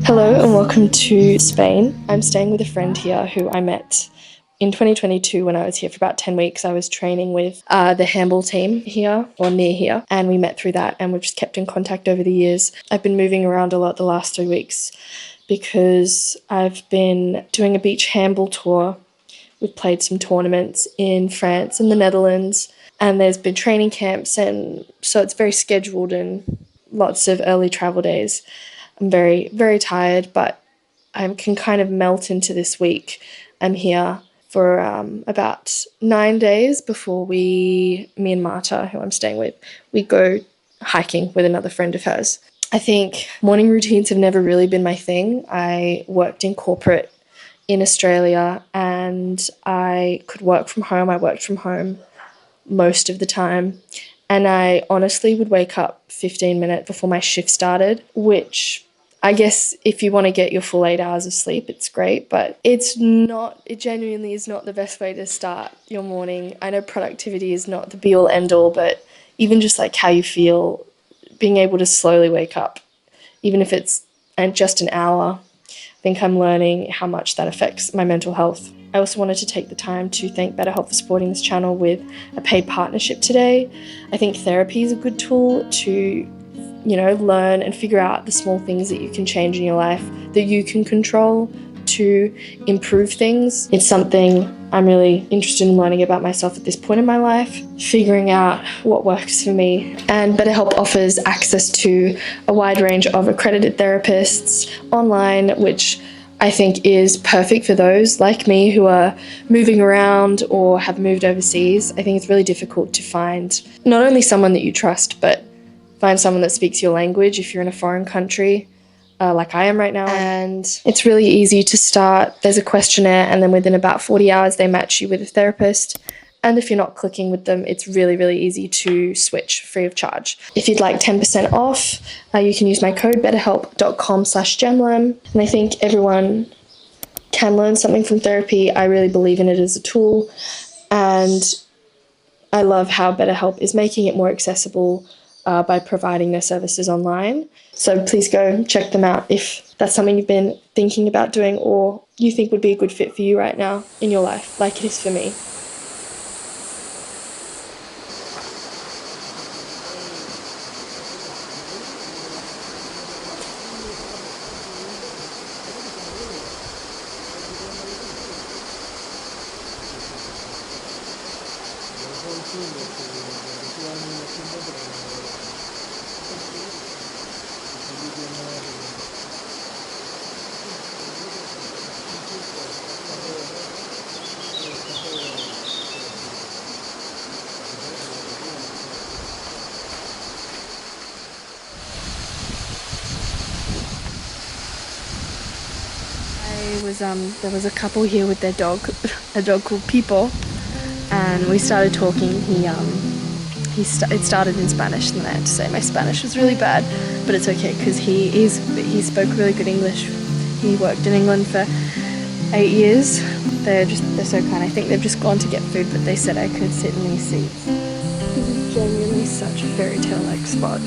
Hello and welcome to Spain. I'm staying with a friend here who I met in 2022 when I was here for about 10 weeks. I was training with the handball team here, or near here, and we met through that and we've just kept in contact over the years. I've been moving around a lot the last 3 weeks because I've been doing a beach handball tour. We've played some tournaments in France and the Netherlands, and there's been training camps, and so it's very scheduled and lots of early travel days. I'm very, very tired, but I can kind of melt into this week. I'm here for about 9 days before me and Marta, who I'm staying with, we go hiking with another friend of hers. I think morning routines have never really been my thing. I worked in corporate in Australia and I could work from home. I worked from home most of the time. And I honestly would wake up 15 minutes before my shift started, which I guess if you want to get your full 8 hours of sleep, it's great, but it genuinely is not the best way to start your morning. I know productivity is not the be all end all, but even just like how you feel, being able to slowly wake up, even if it's just an hour, I think I'm learning how much that affects my mental health. I also wanted to take the time to thank BetterHelp for supporting this channel with a paid partnership today. I think therapy is a good tool to learn and figure out the small things that you can change in your life, that you can control to improve things. It's something I'm really interested in learning about myself at this point in my life, figuring out what works for me. And BetterHelp offers access to a wide range of accredited therapists online, which I think is perfect for those like me who are moving around or have moved overseas. I think it's really difficult to find not only someone that you trust, but find someone that speaks your language if you're in a foreign country, like I am right now. And it's really easy to start. There's a questionnaire, and then within about 40 hours, they match you with a therapist. And if you're not clicking with them, it's really, really easy to switch free of charge. If you'd like 10% off, you can use my code betterhelp.com/gemlam. And I think everyone can learn something from therapy. I really believe in it as a tool. And I love how BetterHelp is making it more accessible by providing their services online. So please go check them out if that's something you've been thinking about doing or you think would be a good fit for you right now in your life, like it is for me. There was a couple here with their dog, a dog called Pipo, and we started talking. It started in Spanish, and I had to say my Spanish was really bad, but it's okay because he spoke really good English. He worked in England for 8 years. They're so kind. I think they've just gone to get food, but they said I could sit in these seats. This is genuinely such a fairy tale-like spot.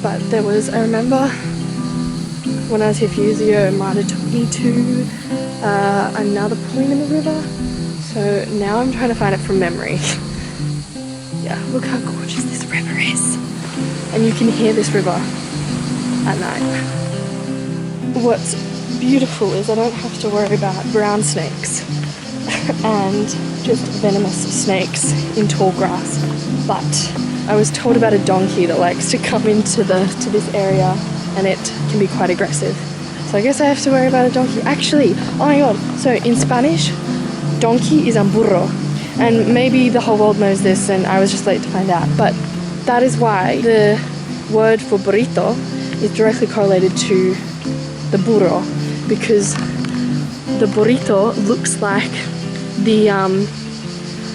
But I remember when I was here a few years ago, Marta took me to another point in the river. So now I'm trying to find it from memory. Yeah, look how gorgeous this river is. And you can hear this river at night. What's beautiful is I don't have to worry about brown snakes and just venomous snakes in tall grass. But I was told about a donkey that likes to come into this area, and it can be quite aggressive. So I guess I have to worry about a donkey. Actually, oh my god, so in Spanish, donkey is un burro. And maybe the whole world knows this and I was just late to find out, but that is why the word for burrito is directly correlated to the burro, because the burrito looks like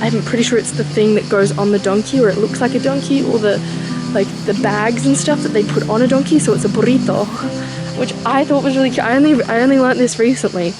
I'm pretty sure it's the thing that goes on the donkey, or it looks like a donkey, or the bags and stuff that they put on a donkey, so it's a burrito, which I thought was really cute. I only learnt this recently.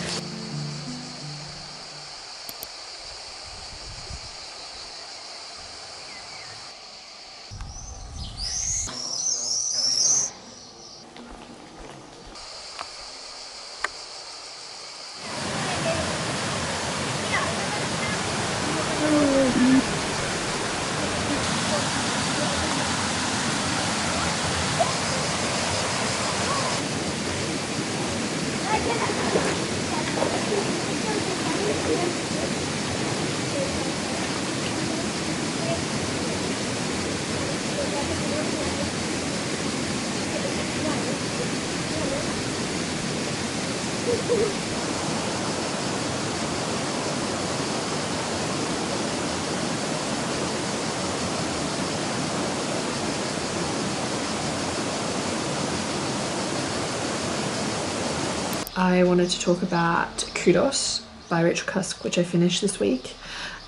I wanted to talk about Kudos by Rachel Cusk, which I finished this week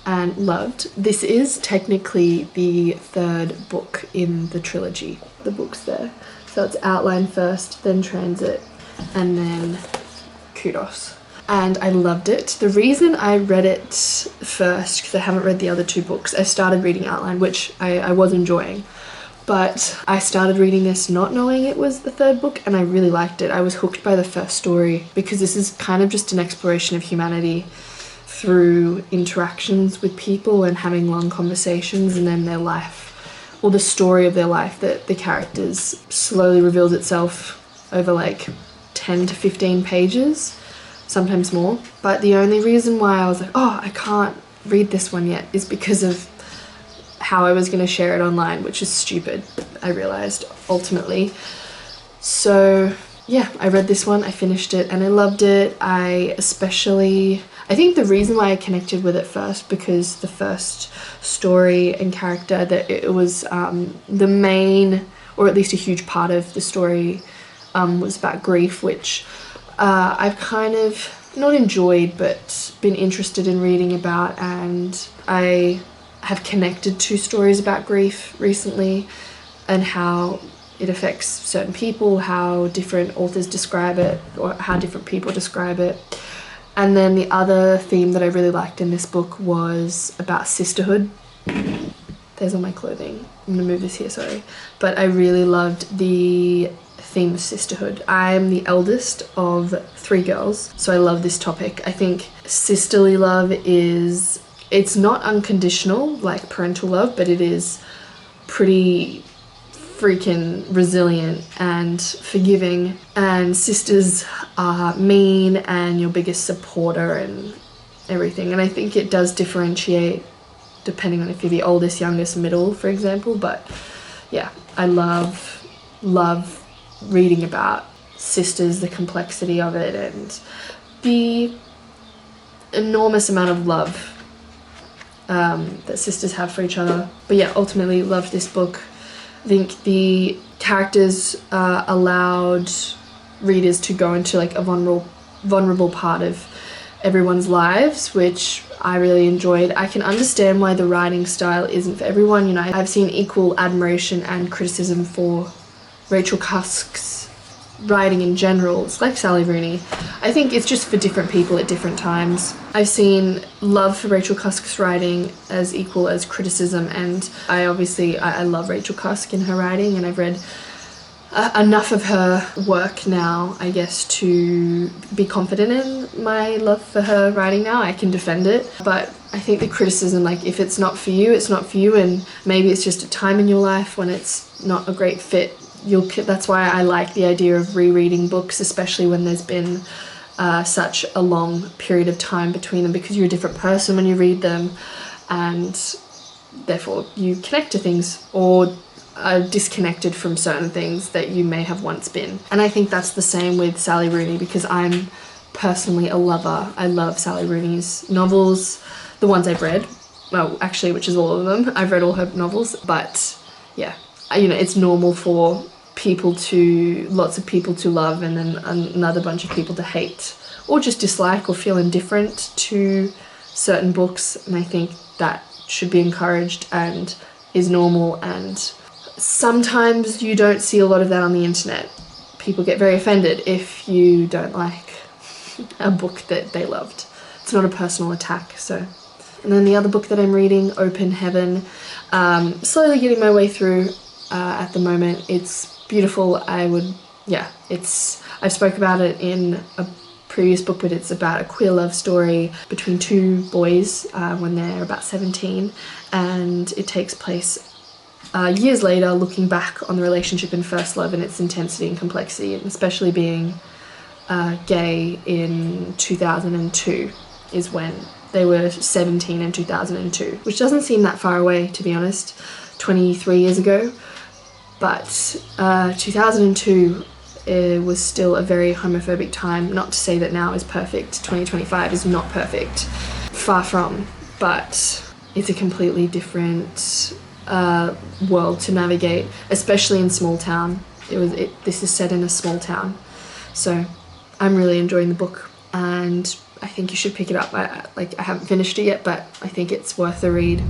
and loved. This is technically the third book in the trilogy. The book's there. So it's Outline first, then Transit, and then Kudos. And I loved it. The reason I read it first, because I haven't read the other two books, I started reading Outline, which I was enjoying. But I started reading this not knowing it was the third book, and I really liked it. I was hooked by the first story because this is kind of just an exploration of humanity through interactions with people and having long conversations, and then their life, or the story of their life that the characters slowly reveals itself over like 10 to 15 pages, sometimes more. But the only reason why I was like, oh, I can't read this one yet is because of how I was going to share it online, which is stupid, I realized ultimately. So yeah, I read this one, I finished it, and I loved it. I think the reason why I connected with it first, because the first story and character, that it was the main, or at least a huge part of the story, was about grief, which I've kind of not enjoyed but been interested in reading about, and I have connected to stories about grief recently and how it affects certain people, how different authors describe it, or how different people describe it. And then the other theme that I really liked in this book was about sisterhood. There's all my clothing. I'm gonna move this here, sorry. But I really loved the theme of sisterhood. I'm the eldest of 3 girls, so I love this topic. I think sisterly love it's not unconditional like parental love, but it is pretty freaking resilient and forgiving, and sisters are mean and your biggest supporter and everything. And I think it does differentiate depending on if you're the oldest, youngest, middle, for example. But yeah, I love reading about sisters, the complexity of it, and the enormous amount of love that sisters have for each other. But yeah, ultimately loved this book. I think the characters allowed readers to go into like a vulnerable part of everyone's lives, which I really enjoyed. I can understand why the writing style isn't for everyone. You know, I've seen equal admiration and criticism for Rachel Cusk's writing in general. It's like Sally Rooney. I think it's just for different people at different times. I've seen love for Rachel Cusk's writing as equal as criticism, and I love Rachel Cusk in her writing, and I've read enough of her work now, I guess, to be confident in my love for her writing now. I can defend it. But I think the criticism, like, if it's not for you, it's not for you, and maybe it's just a time in your life when it's not a great fit. That's why I like the idea of rereading books, especially when there's been such a long period of time between them, because you're a different person when you read them, and therefore you connect to things, or are disconnected from certain things that you may have once been. And I think that's the same with Sally Rooney, because I'm personally a lover. I love Sally Rooney's novels, the ones I've read. Well, actually, which is all of them. I've read all her novels, but yeah, you know, it's normal for lots of people to love, and then another bunch of people to hate, or just dislike or feel indifferent to certain books. And I think that should be encouraged and is normal, and sometimes you don't see a lot of that on the internet. People get very offended if you don't like a book that they loved. It's not a personal attack. So, and then the other book that I'm reading, Open Heaven, slowly getting my way through at the moment. It's beautiful. I've spoke about it in a previous book, but it's about a queer love story between 2 boys when they're about 17, and it takes place years later, looking back on the relationship in first love and its intensity and complexity, and especially being gay in 2002 is when they were 17 in 2002, which doesn't seem that far away, to be honest, 23 years ago. But 2002 it was still a very homophobic time. Not to say that now is perfect. 2025 is not perfect. Far from. But it's a completely different world to navigate, especially in small town. This is set in a small town. So I'm really enjoying the book, and I think you should pick it up. I haven't finished it yet, but I think it's worth a read.